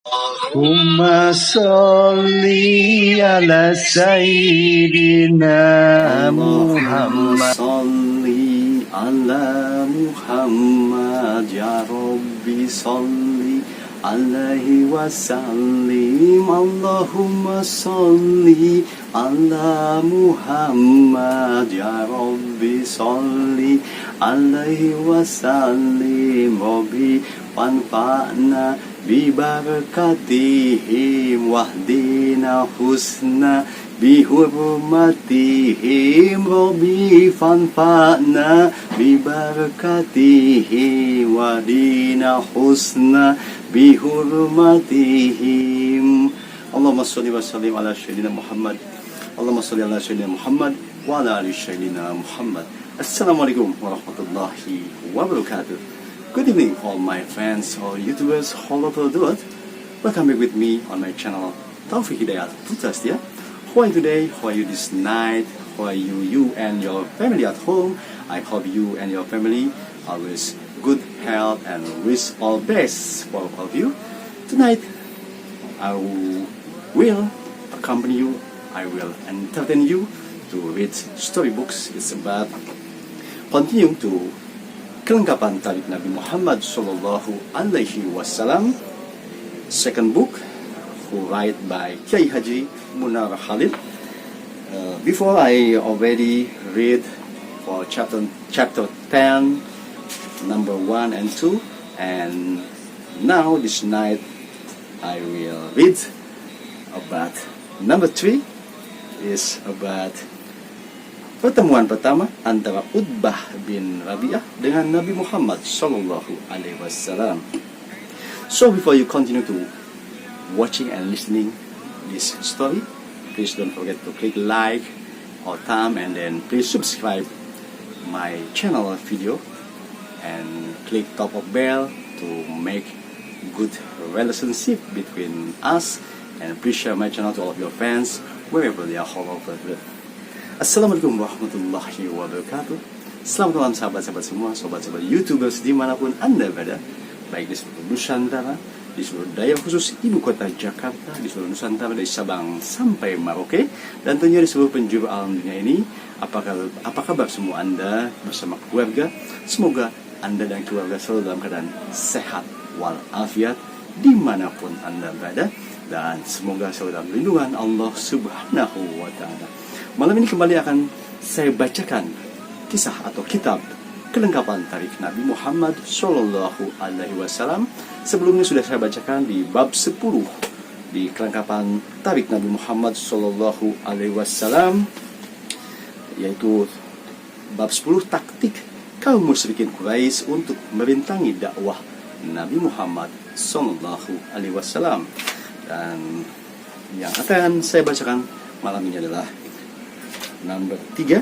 Allahumma sholli ala Sayyidina Muhammad. Sholli ala Muhammad ya Rabbi sholli alaihi wasallim. Allahumma sholli ala Muhammad ya Rabbi sholli alaihi wasallim. Rabbi wanfa'na bibarakatihim wahdina husna bihurmatihim. Rabbi fanfa'na bibarakatihim wahdina husna bihurmatihim. Allahumma sholli wa sallim ala Sayyidina Muhammad. Allahumma sholli ala Sayyidina Muhammad wa ala ali Sayyidina Muhammad. Assalamualaikum warahmatullahi wabarakatuh. Good evening all my fans or YouTubers all over the world. Welcome back with me on my channel Taufik Hidayat Putra Setia. How are you today? How are you this night? How are you and your family at home? I hope you and your family always good health and wish all best for all of you. Tonight I will accompany you, I will entertain you to read storybooks. It's about continuing to kelengkapan tarikh Nabi Muhammad Sallallahu Alaihi Wasallam, second book, who write by Kiai Haji Munar Khalid. Before I already read for chapter 10, number 1 and 2, and now this night I will read about number 3, is about pertemuan pertama antara Utbah bin Rabi'ah dengan Nabi Muhammad Sallallahu Alaihi Wasallam. So before you continue to watching and listening this story, please don't forget to click like or thumb, and then please subscribe my channel video and click top of bell to make good relationship between us, and please share my channel to all of your fans wherever they are all over the world. Assalamualaikum warahmatullahi wabarakatuh. Selamat malam sahabat-sahabat semua, sobat-sobat YouTubers dimanapun Anda berada, baik di seluruh Nusantara, di seluruh daerah khusus ibu kota Jakarta, di seluruh Nusantara dari Sabang sampai Merauke, dan tentunya di seluruh penjuru alam dunia ini. Apa kabar semua Anda bersama keluarga? Semoga Anda dan keluarga selalu dalam keadaan sehat walafiat dimanapun Anda berada, dan semoga selalu dalam lindungan Allah Subhanahu wa Ta'ala. Malam ini kembali akan saya bacakan kisah atau kitab kelengkapan tarikh Nabi Muhammad Sallallahu Alaihi Wasallam. Sebelumnya sudah saya bacakan di bab 10 di kelengkapan tarikh Nabi Muhammad Sallallahu Alaihi Wasallam, yaitu bab 10 taktik kaum musyrikin Quraisy untuk merintangi dakwah Nabi Muhammad Sallallahu Alaihi Wasallam. Dan yang akan saya bacakan malam ini adalah nomor 3,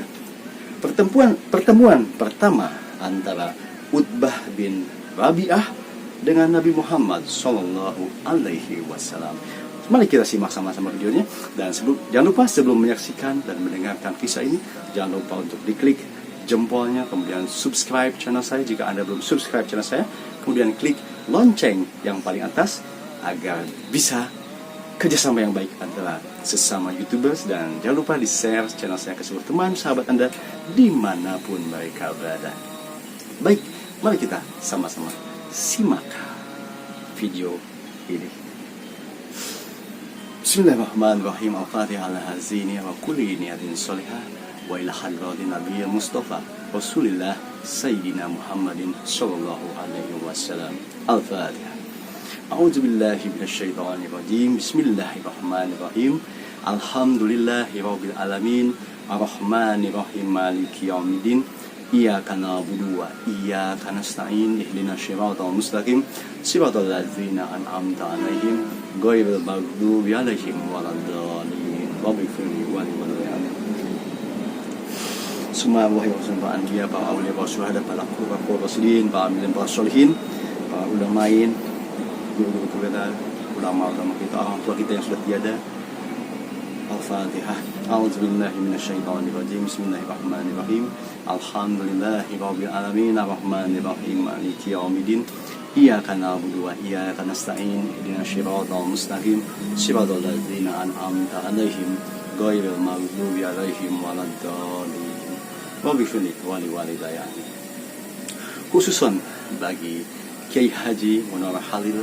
pertemuan pertama antara Utbah bin Rabi'ah dengan Nabi Muhammad Sallallahu Alaihi Wasallam. Mari kita simak sama-sama videonya, dan jangan lupa sebelum menyaksikan dan mendengarkan kisah ini, jangan lupa untuk diklik jempolnya, kemudian subscribe channel saya jika Anda belum subscribe channel saya, kemudian klik lonceng yang paling atas agar bisa kerjasama yang baik antara sesama YouTubers, dan jangan lupa di-share channel saya ke seluruh teman sahabat Anda dimanapun mereka berada. Baik, mari kita sama-sama simak video ini. Bismillahirrahmanirrahim. Al-Fatihah ala hazini wa kulli niyatin salihah wa ila hadratin Nabiyyil Mustafa Rasulillah Sayyidina Muhammadin Sallallahu Alaihi Wasallam. Al-Fatihah. A'udzu billahi minasyaitonir rajim. Bismillahirrahmanirrahim. Alhamdulillahirabbil alamin. Arrahmanir rahim. Maliki yaumiddin. Iyyaka na'budu wa iyyaka nasta'in. Ihdinas siratal mustaqim. Siratal ladzina an'amta 'alaihim ghairil maghdubi 'alaihim waladdallin. Rabbighfirli wa li walidayya. Semua wahai para anbiya, para aulia, para syuhada, para rasulin, para amilin, para sholihin, para ulamain, guru-guru kita, ulama-ulama kita, orang tua kita yang sudah tiada. Al-Fatihah. A'udzubillahi minasyaitonirrajim. Bismillahirrahmanirrahim. Alhamdulillahirabbil alamin. Arrahmanirrahim. Maliki yaumiddin. iyyaka na'budu wa iyyaka nasta'in ihdinas siratal mustaqim siratal ladzina an'amta 'alaihim ghairil maghdubi 'alaihim waladdallin. Wa bighfirli wa liwalidayya. Khususan bagi Kiai Haji Munawwar Khalil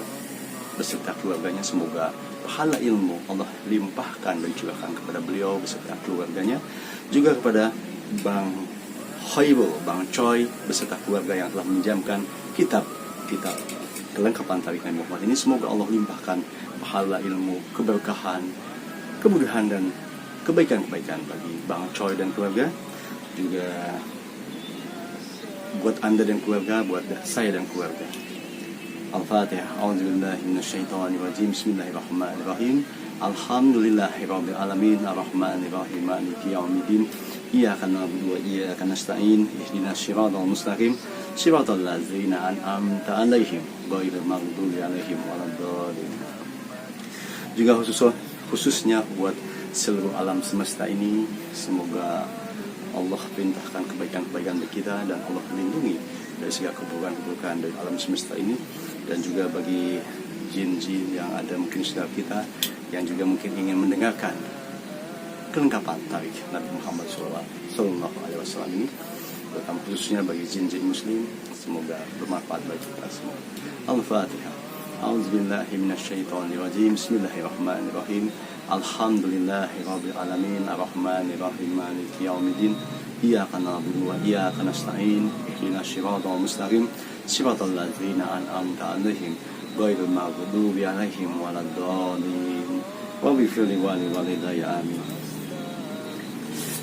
beserta keluarganya, semoga pahala ilmu Allah limpahkan dan curahkan kepada beliau beserta keluarganya, juga kepada Bang Hoibul, Bang Choi beserta keluarga yang telah menjamkan kitab kelengkapan tarikh Nabi Muhammad ini. Semoga Allah limpahkan pahala ilmu, keberkahan, kemudahan dan kebaikan-kebaikan bagi Bang Choi dan keluarga, juga buat Anda dan keluarga, buat saya dan keluarga. Al-Fatihah. A'udzubillahi minasyaitonirrajim. Bismillahirrahmanirrahim. Alhamdulillahirabbil alamin arrahmanirrahim maliki yaumiddin. Iyyaka na'budu wa iyyaka nasta'in ihdinas siratal mustaqim siratal ladzina an'amta 'alaihim ghairil maghdubi 'alaihim waladdallin. Juga khususnya buat seluruh alam semesta ini, semoga Allah perintahkan kebaikan-kebaikan bagi kita dan Allah melindungi dari segala keburukan-keburukan dari alam semesta ini, dan juga bagi jin-jin yang ada mungkin saudara kita yang juga mungkin ingin mendengarkan kelengkapan tarikh Nabi Muhammad SAW ini, terutama khususnya bagi jin-jin muslim, semoga bermanfaat bagi kita semua. Al-Fatihah. A'udzubillahi minasyaitonirrajim. Bismillahirrahmanirrahim. Alhamdulillahirabbil alamin arrahmanirrahim maliki yaumiddin. Iyyaka na'budu wa iyyaka nasta'in ihdinas siratal mustaqim siratal ladzina an'amta 'alaihim ghairil maghdubi 'alaihim waladdallin. Wa bighfirli wa liwalidayya amin.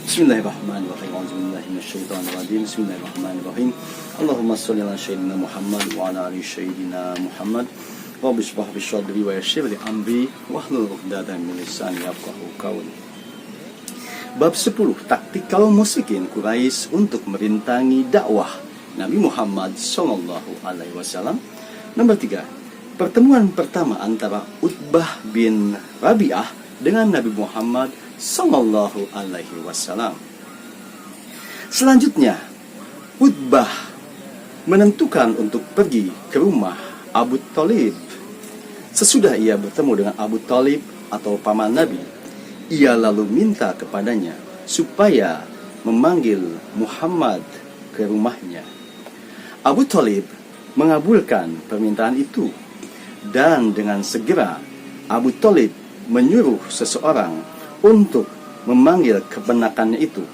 Bismillahirrahmanirrahim. A'udzubillahi minasyaitonirrajim. Bismillahirrahmanirrahim. Allahumma shalli ala sayyidina Muhammad wa ala ali sayyidina Muhammad. Rabbi shrah li sadri wa yassir li amri wahlul 'uqdatam min lisani yafqahu qawli. Bab 10, taktikal musyrikin Quraisy untuk merintangi dakwah Nabi Muhammad sallallahu alaihi wasallam. Nomor 3, pertemuan pertama antara Utbah bin Rabi'ah dengan Nabi Muhammad sallallahu alaihi wasallam. Selanjutnya, Utbah menentukan untuk pergi ke rumah Abu Thalib. Sesudah ia bertemu dengan Abu Thalib atau paman Nabi, ia lalu minta kepadanya supaya memanggil Muhammad ke rumahnya. Abu Thalib mengabulkan permintaan itu, dan dengan segera Abu Thalib menyuruh seseorang untuk memanggil keponakannya itu.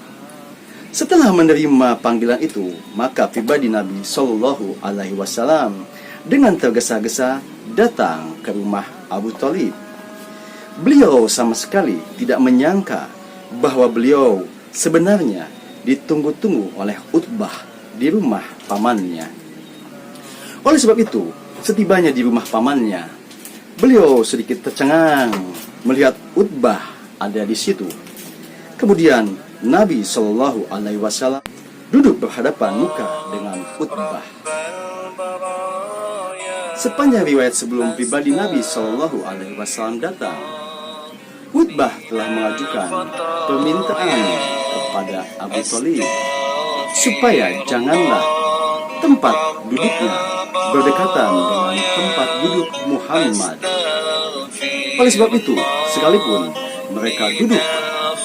Setelah menerima panggilan itu, maka pribadi Nabi Shallallahu Alaihi Wasallam dengan tergesa-gesa datang ke rumah Abu Thalib. Beliau sama sekali tidak menyangka bahwa beliau sebenarnya ditunggu-tunggu oleh Utbah di rumah pamannya. Oleh sebab itu, setibanya di rumah pamannya, beliau sedikit tercengang melihat Utbah ada di situ. Kemudian Nabi Shallallahu Alaihi Wasallam duduk berhadapan muka dengan Utbah. Sepanjang riwayat sebelum pribadi Nabi Shallallahu Alaihi Wasallam datang, Utbah telah mengajukan permintaan kepada Abu Thalib supaya janganlah tempat duduknya berdekatan dengan tempat duduk Muhammad. Oleh sebab itu, sekalipun mereka duduk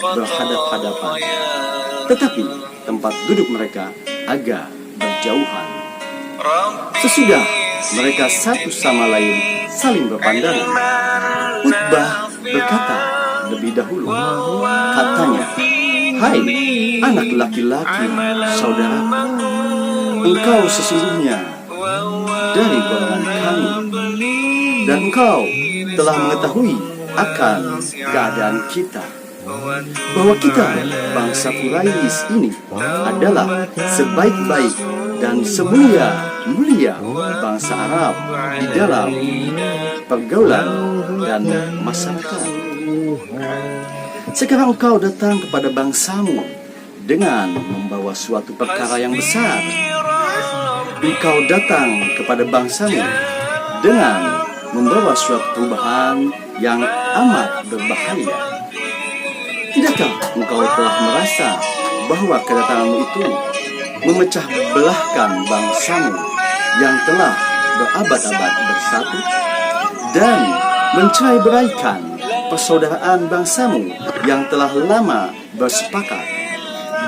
berhadap-hadapan, tetapi tempat duduk mereka agak berjauhan. Sesudah mereka satu sama lain saling berpandangan, Utbah berkata lebih dahulu. Katanya, "Hai anak laki-laki saudaraku, engkau sesungguhnya dari golongan kami, dan engkau telah mengetahui akan keadaan kita, bahwa kita bangsa Quraisy ini adalah sebaik-baik dan semulia-mulia bangsa Arab di dalam pergaulan dan masyarakat. Sekarang engkau datang kepada bangsamu dengan membawa suatu perkara yang besar. Engkau datang kepada bangsamu dengan membawa suatu perubahan yang amat berbahaya. Tidakkah engkau telah merasa bahwa kedatanganmu itu memecah belahkan bangsamu yang telah berabad-abad bersatu dan mencerai-beraikan persaudaraan bangsamu yang telah lama bersepakat,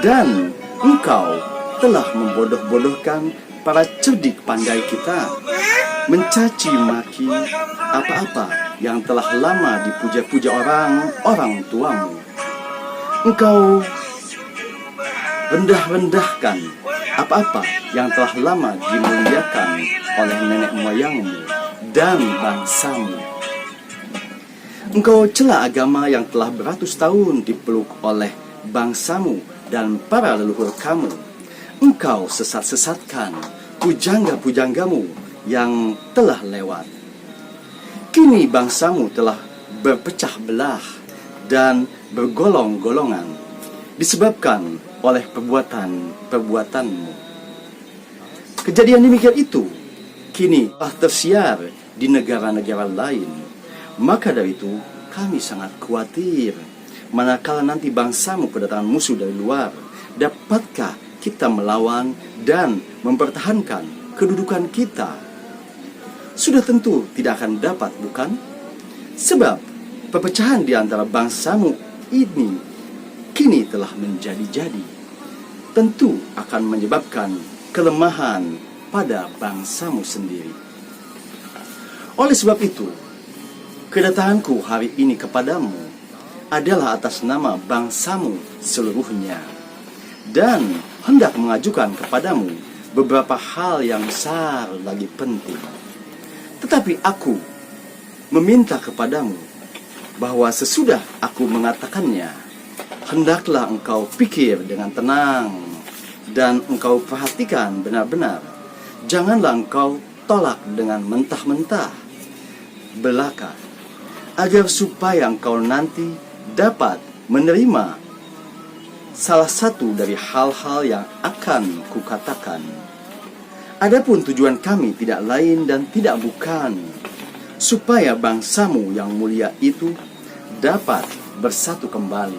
dan engkau telah membodoh-bodohkan para cerdik pandai kita, mencaci maki apa-apa yang telah lama dipuja-puja orang tuamu. Engkau rendah-rendahkan apa-apa yang telah lama dimuliakan oleh nenek moyangmu dan bangsamu. Engkau cela agama yang telah beratus tahun dipeluk oleh bangsamu dan para leluhur kamu. Engkau sesat-sesatkan pujangga-pujanggamu yang telah lewat. Kini bangsamu telah berpecah belah dan bergolong-golongan disebabkan oleh perbuatan-perbuatanmu. Kejadian demikian itu kini telah tersiar di negara-negara lain. Maka dari itu kami sangat khawatir manakala nanti bangsamu kedatangan musuh dari luar. Dapatkah kita melawan dan mempertahankan kedudukan kita? Sudah tentu tidak akan dapat, bukan? Sebab perpecahan di antara bangsamu ini kini telah menjadi-jadi. Tentu akan menyebabkan kelemahan pada bangsamu sendiri. Oleh sebab itu, kedatanganku hari ini kepadamu adalah atas nama bangsamu seluruhnya, dan hendak mengajukan kepadamu beberapa hal yang besar lagi penting. Tetapi aku meminta kepadamu bahwa sesudah aku mengatakannya, hendaklah engkau pikir dengan tenang dan engkau perhatikan benar-benar. Janganlah engkau tolak dengan mentah-mentah belaka, agar supaya engkau nanti dapat menerima salah satu dari hal-hal yang akan kukatakan. Adapun tujuan kami tidak lain dan tidak bukan supaya bangsamu yang mulia itu dapat bersatu kembali,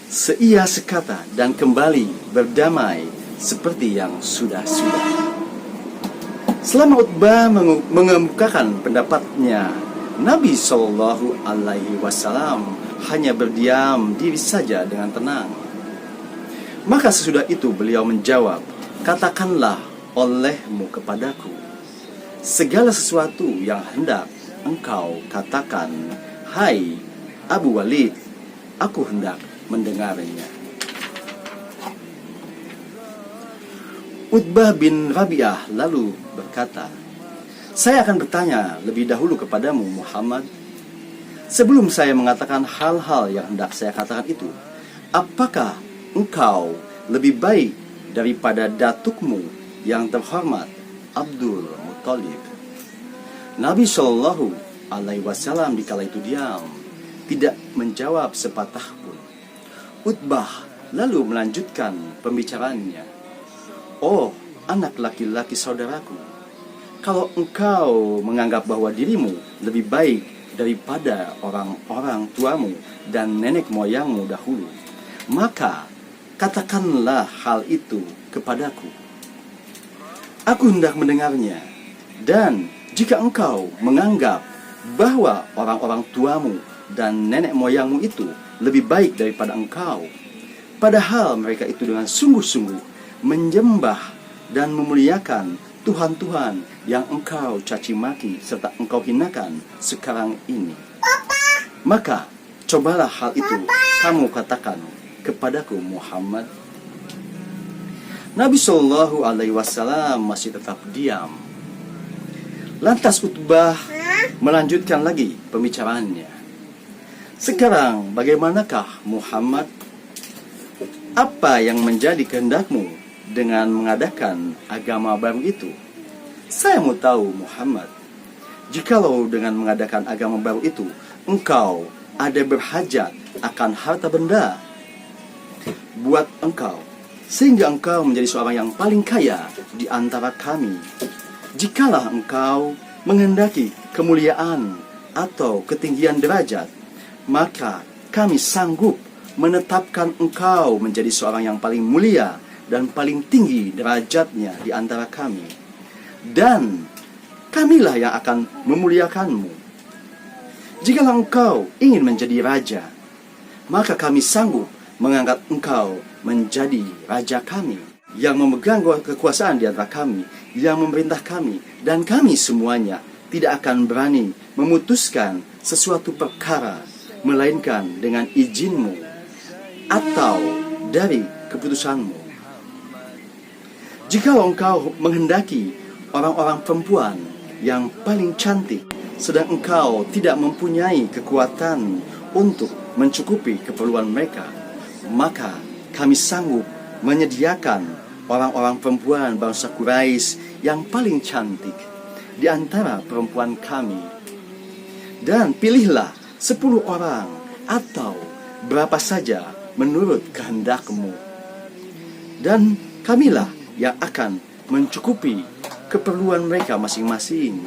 seia sekata, dan kembali berdamai seperti yang sudah-sudah. Selama Utbah mengemukakan pendapatnya, Nabi Shallallahu Alaihi Wasallam hanya berdiam diri saja dengan tenang. Maka sesudah itu beliau menjawab, katakanlah olehmu kepadaku segala sesuatu yang hendak engkau katakan, hai Abu Walid, aku hendak mendengarnya. Utbah bin Rabi'ah lalu berkata, saya akan bertanya lebih dahulu kepadamu Muhammad. Sebelum saya mengatakan hal-hal yang hendak saya katakan itu, apakah engkau lebih baik daripada datukmu yang terhormat Abdul Muttalib? Nabi Shallallahu Alaihi Wasallam dikala itu diam, tidak menjawab sepatah pun. Utbah lalu melanjutkan pembicaraannya. Oh, anak laki-laki saudaraku, kalau engkau menganggap bahwa dirimu lebih baik daripada orang-orang tuamu dan nenek moyangmu dahulu, maka katakanlah hal itu kepadaku. Aku hendak mendengarnya. Dan jika engkau menganggap bahwa orang-orang tuamu dan nenek moyangmu itu lebih baik daripada engkau, padahal mereka itu dengan sungguh-sungguh menyembah dan memuliakan Tuhan-Tuhan yang engkau caci maki serta engkau hinakan sekarang ini, maka cobalah hal itu kamu katakan kepadaku Muhammad. Nabi Shallallahu Alaihi Wasallam masih tetap diam. Lantas Utbah melanjutkan lagi pembicaraannya. Sekarang bagaimanakah Muhammad? Apa yang menjadi kehendakmu dengan mengadakan agama baru itu? Saya mau tahu Muhammad, jikalau dengan mengadakan agama baru itu engkau ada berhajat akan harta benda buat engkau, sehingga engkau menjadi seorang yang paling kaya di antara kami. Jikalau engkau menghendaki kemuliaan atau ketinggian derajat, maka kami sanggup menetapkan engkau menjadi seorang yang paling mulia dan paling tinggi derajatnya di antara kami. dan kamilah yang akan memuliakanmu. Jikalau engkau ingin menjadi raja, maka kami sanggup mengangkat engkau menjadi raja kami, yang memegang kekuasaan di antara kami, yang memerintah kami, dan kami semuanya tidak akan berani memutuskan sesuatu perkara melainkan dengan izinmu atau dari keputusanmu. Jikalau engkau menghendaki orang-orang perempuan yang paling cantik, sedang engkau tidak mempunyai kekuatan untuk mencukupi keperluan mereka, maka kami sanggup menyediakan orang-orang perempuan bangsa Quraisy yang paling cantik di antara perempuan kami. Dan pilihlah 10 orang atau berapa saja menurut kehendakmu, dan kamilah yang akan mencukupi keperluan mereka masing-masing,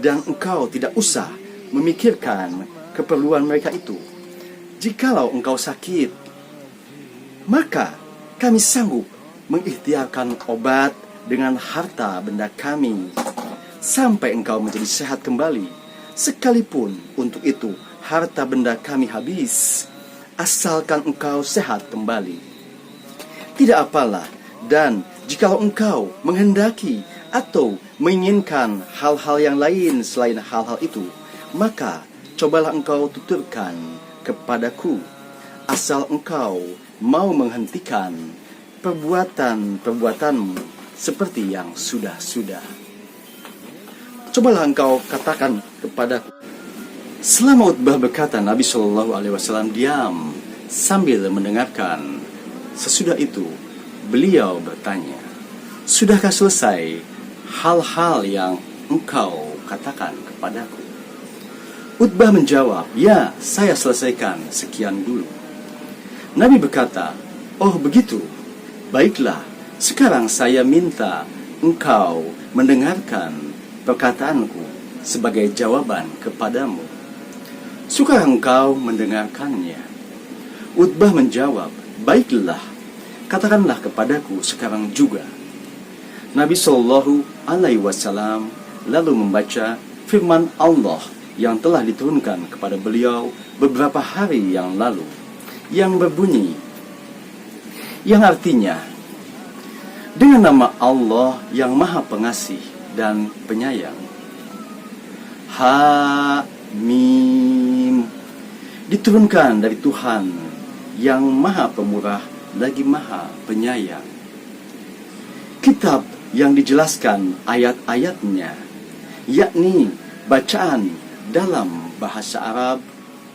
dan engkau tidak usah memikirkan keperluan mereka itu. Jikalau engkau sakit, maka kami sanggup mengikhtiarkan obat dengan harta benda kami sampai engkau menjadi sehat kembali, sekalipun untuk itu harta benda kami habis, asalkan engkau sehat kembali. Tidak apalah, dan jikalau engkau menghendaki atau menginginkan hal-hal yang lain selain hal-hal itu, maka cobalah engkau tuturkan kepadaku, asal engkau mau menghentikan perbuatan-perbuatanmu seperti yang sudah-sudah. Cobalah engkau katakan kepadaku. Selama Utbah berkata, Nabi SAW diam sambil mendengarkan. Sesudah itu beliau bertanya, sudahkah selesai hal-hal yang engkau katakan kepadaku? Utbah menjawab, ya, saya selesaikan sekian dulu. Nabi berkata, oh begitu, baiklah, sekarang saya minta engkau mendengarkan perkataanku sebagai jawaban kepadamu. Sukah engkau mendengarkannya? Utbah menjawab, baiklah, katakanlah kepadaku sekarang juga. Nabi SAW lalu membaca firman Allah yang telah diturunkan kepada beliau beberapa hari yang lalu, yang berbunyi, yang artinya, dengan nama Allah yang Maha Pengasih dan Penyayang. Hamim, diturunkan dari Tuhan yang Maha Pemurah lagi Maha Penyayang. Kitab yang dijelaskan ayat-ayatnya, yakni bacaan dalam bahasa Arab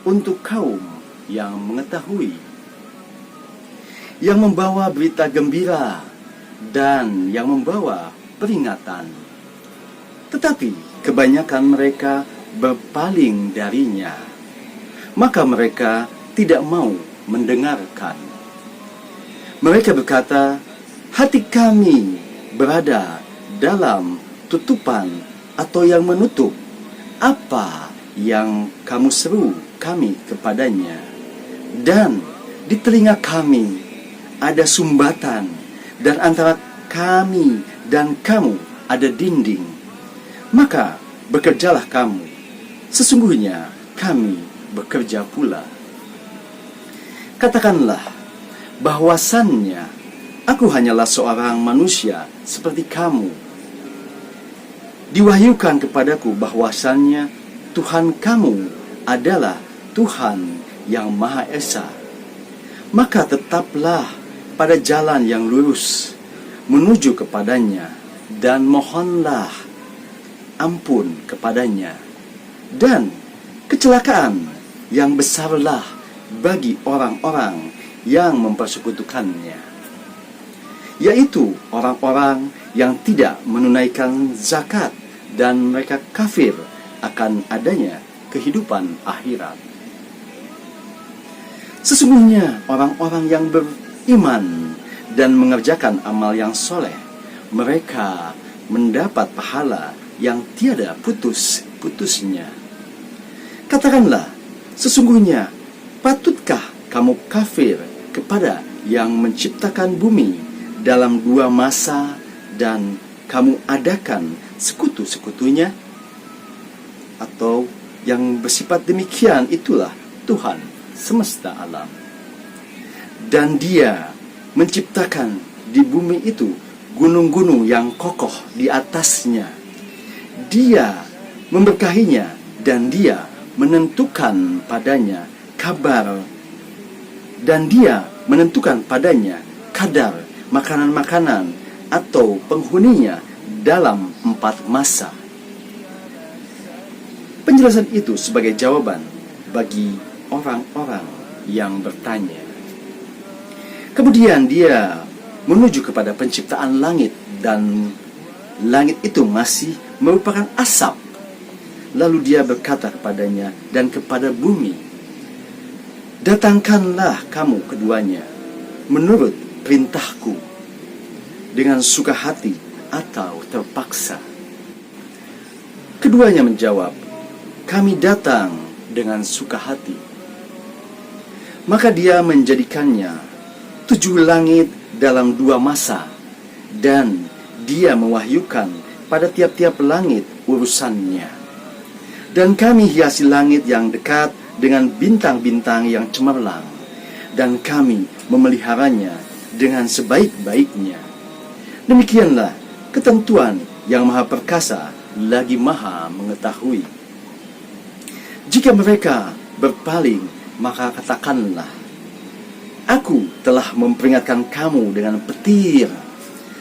untuk kaum yang mengetahui, yang membawa berita gembira dan yang membawa peringatan. Tetapi kebanyakan mereka berpaling darinya, maka mereka tidak mau mendengarkan. Mereka berkata, hati kami berada dalam tutupan atau yang menutup apa yang kamu seru kami kepadanya, dan di telinga kami ada sumbatan, dan antara kami dan kamu ada dinding. Maka bekerjalah kamu, sesungguhnya kami bekerja pula. Katakanlah bahwasannya aku hanyalah seorang manusia seperti kamu. Diwahyukan kepadaku bahwasannya Tuhan kamu adalah Tuhan yang Maha Esa. Maka tetaplah pada jalan yang lurus menuju kepadanya, dan mohonlah ampun kepadanya. Dan kecelakaan yang besarlah bagi orang-orang yang mempersekutukannya, yaitu orang-orang yang tidak menunaikan zakat dan mereka kafir akan adanya kehidupan akhirat. Sesungguhnya orang-orang yang beriman dan mengerjakan amal yang soleh, mereka mendapat pahala yang tiada putus-putusnya. Katakanlah, sesungguhnya patutkah kamu kafir kepada yang menciptakan bumi dalam 2 masa dan kamu adakan sekutu-sekutunya? Atau yang bersifat demikian itulah Tuhan semesta alam. Dan Dia menciptakan di bumi itu gunung-gunung yang kokoh di atasnya. Dia memberkahinya dan Dia menentukan padanya kabar, dan Dia menentukan padanya kadar makanan-makanan atau penghuninya dalam 4 masa. Penjelasan itu sebagai jawaban bagi orang-orang yang bertanya. Kemudian Dia menuju kepada penciptaan langit, dan langit itu masih merupakan asap. Lalu Dia berkata kepadanya dan kepada bumi, datangkanlah kamu keduanya menurut perintahku, dengan suka hati atau terpaksa. Keduanya menjawab, kami datang dengan suka hati. Maka Dia menjadikannya 7 langit dalam 2 masa, dan Dia mewahyukan pada tiap-tiap langit urusannya. Dan kami hiasi langit yang dekat dengan bintang-bintang yang cemerlang, dan kami memeliharanya dengan sebaik-baiknya. Demikianlah ketentuan yang Maha Perkasa lagi Maha Mengetahui. Jika mereka berpaling, maka katakanlah, aku telah memperingatkan kamu dengan petir,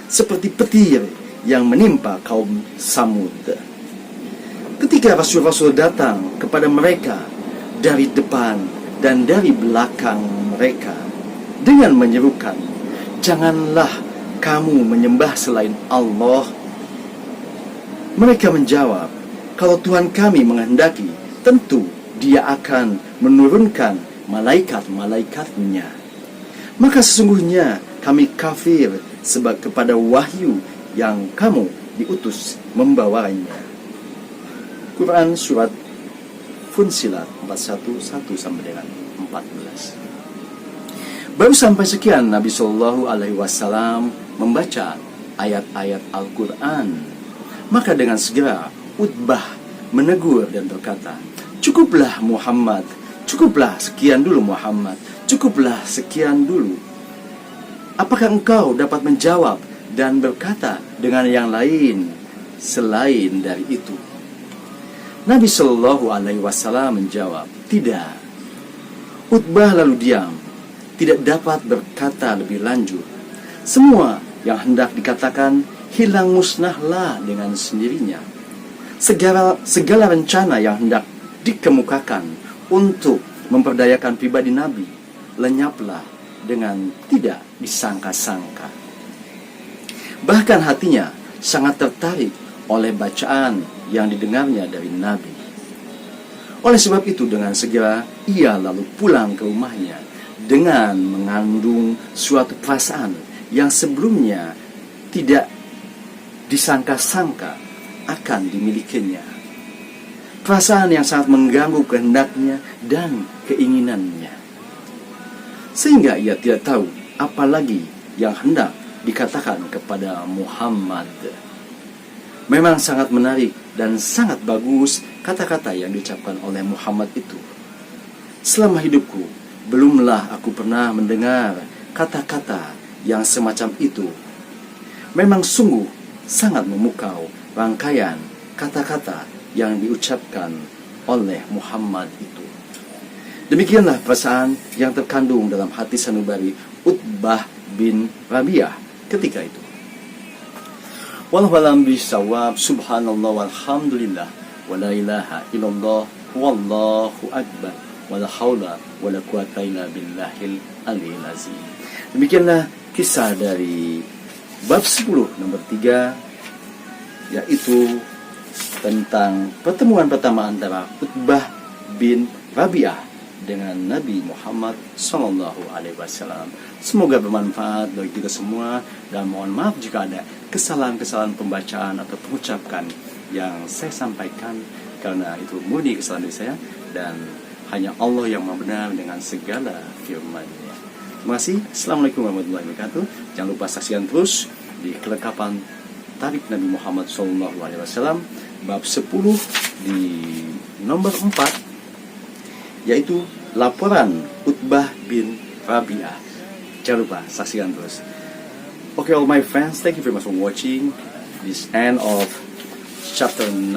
seperti petir yang menimpa kaum Samud. Ketika rasul-rasul datang kepada mereka dari depan dan dari belakang mereka dengan menyerukan, janganlah kamu menyembah selain Allah. Mereka menjawab, kalau Tuhan kami menghendaki, tentu Dia akan menurunkan malaikat-malaikatnya. Maka sesungguhnya kami kafir sebab kepada wahyu yang kamu diutus membawanya. Quran Surat Fussilat 41:1-14. Baru sampai sekian Nabi Shallallahu Alaihi Wasallam membaca ayat-ayat Al-Quran. Maka dengan segera Utbah menegur dan berkata, cukuplah Muhammad, cukuplah sekian dulu Muhammad, cukuplah sekian dulu. Apakah engkau dapat menjawab dan berkata dengan yang lain selain dari itu? Nabi Shallallahu Alaihi Wasallam menjawab, tidak. Utbah lalu diam, tidak dapat berkata lebih lanjut. Semua yang hendak dikatakan hilang musnahlah dengan sendirinya. Segala rencana yang hendak dikemukakan untuk memperdayakan pribadi Nabi lenyaplah dengan tidak disangka-sangka. Bahkan hatinya sangat tertarik oleh bacaan yang didengarnya dari Nabi. Oleh sebab itu dengan segera ia lalu pulang ke rumahnya dengan mengandung suatu perasaan yang sebelumnya tidak disangka-sangka akan dimilikinya. Perasaan yang sangat mengganggu kehendaknya dan keinginannya, sehingga ia tidak tahu apalagi yang hendak dikatakan kepada Muhammad. Memang sangat menarik dan sangat bagus kata-kata yang diucapkan oleh Muhammad itu. Selama hidupku, belumlah aku pernah mendengar kata-kata yang semacam itu. Memang sungguh sangat memukau rangkaian kata-kata yang diucapkan oleh Muhammad itu. Demikianlah perasaan yang terkandung dalam hati sanubari Utbah bin Rabi'ah ketika itu. Wallahu a'lam bishawab. Subhanallah walhamdulillah wala ilaha illallah wallahu akbar wala haula wala quwata illa billahil aliyil azim. Demikianlah kisah dari bab 10 nomor 3, yaitu tentang pertemuan pertama antara Utbah bin Rabi'ah dengan Nabi Muhammad Sallallahu Alaihi Wasallam. Semoga bermanfaat bagi kita semua, dan mohon maaf jika ada kesalahan-kesalahan pembacaan atau pengucapan yang saya sampaikan, karena itu murni kesalahan dari saya, dan hanya Allah yang maha benar dengan segala firman-Nya. Terima kasih. Assalamualaikum warahmatullahi wabarakatuh. Jangan lupa saksikan terus di kelengkapan tarikh Nabi Muhammad SAW, bab 10 di nomor 4, yaitu laporan Utbah bin Rabi'ah. Jangan lupa saksikan terus. Okay, all my friends, thank you very much for watching this end of chapter 9,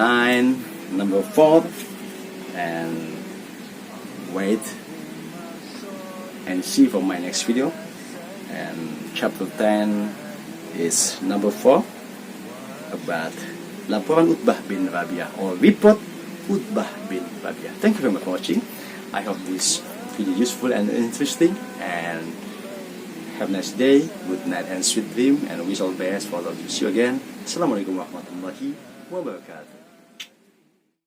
number 4, and wait and see for my next video. And chapter 10 is number 4, about laporan Utbah bin Rabi'ah, or report Utbah bin Rabi'ah. Thank you very much for watching. I hope this video useful and interesting, and have a nice day, good night and sweet dream, and wish all the best for all of you. See you again. Assalamualaikum warahmatullahi wabarakatuh.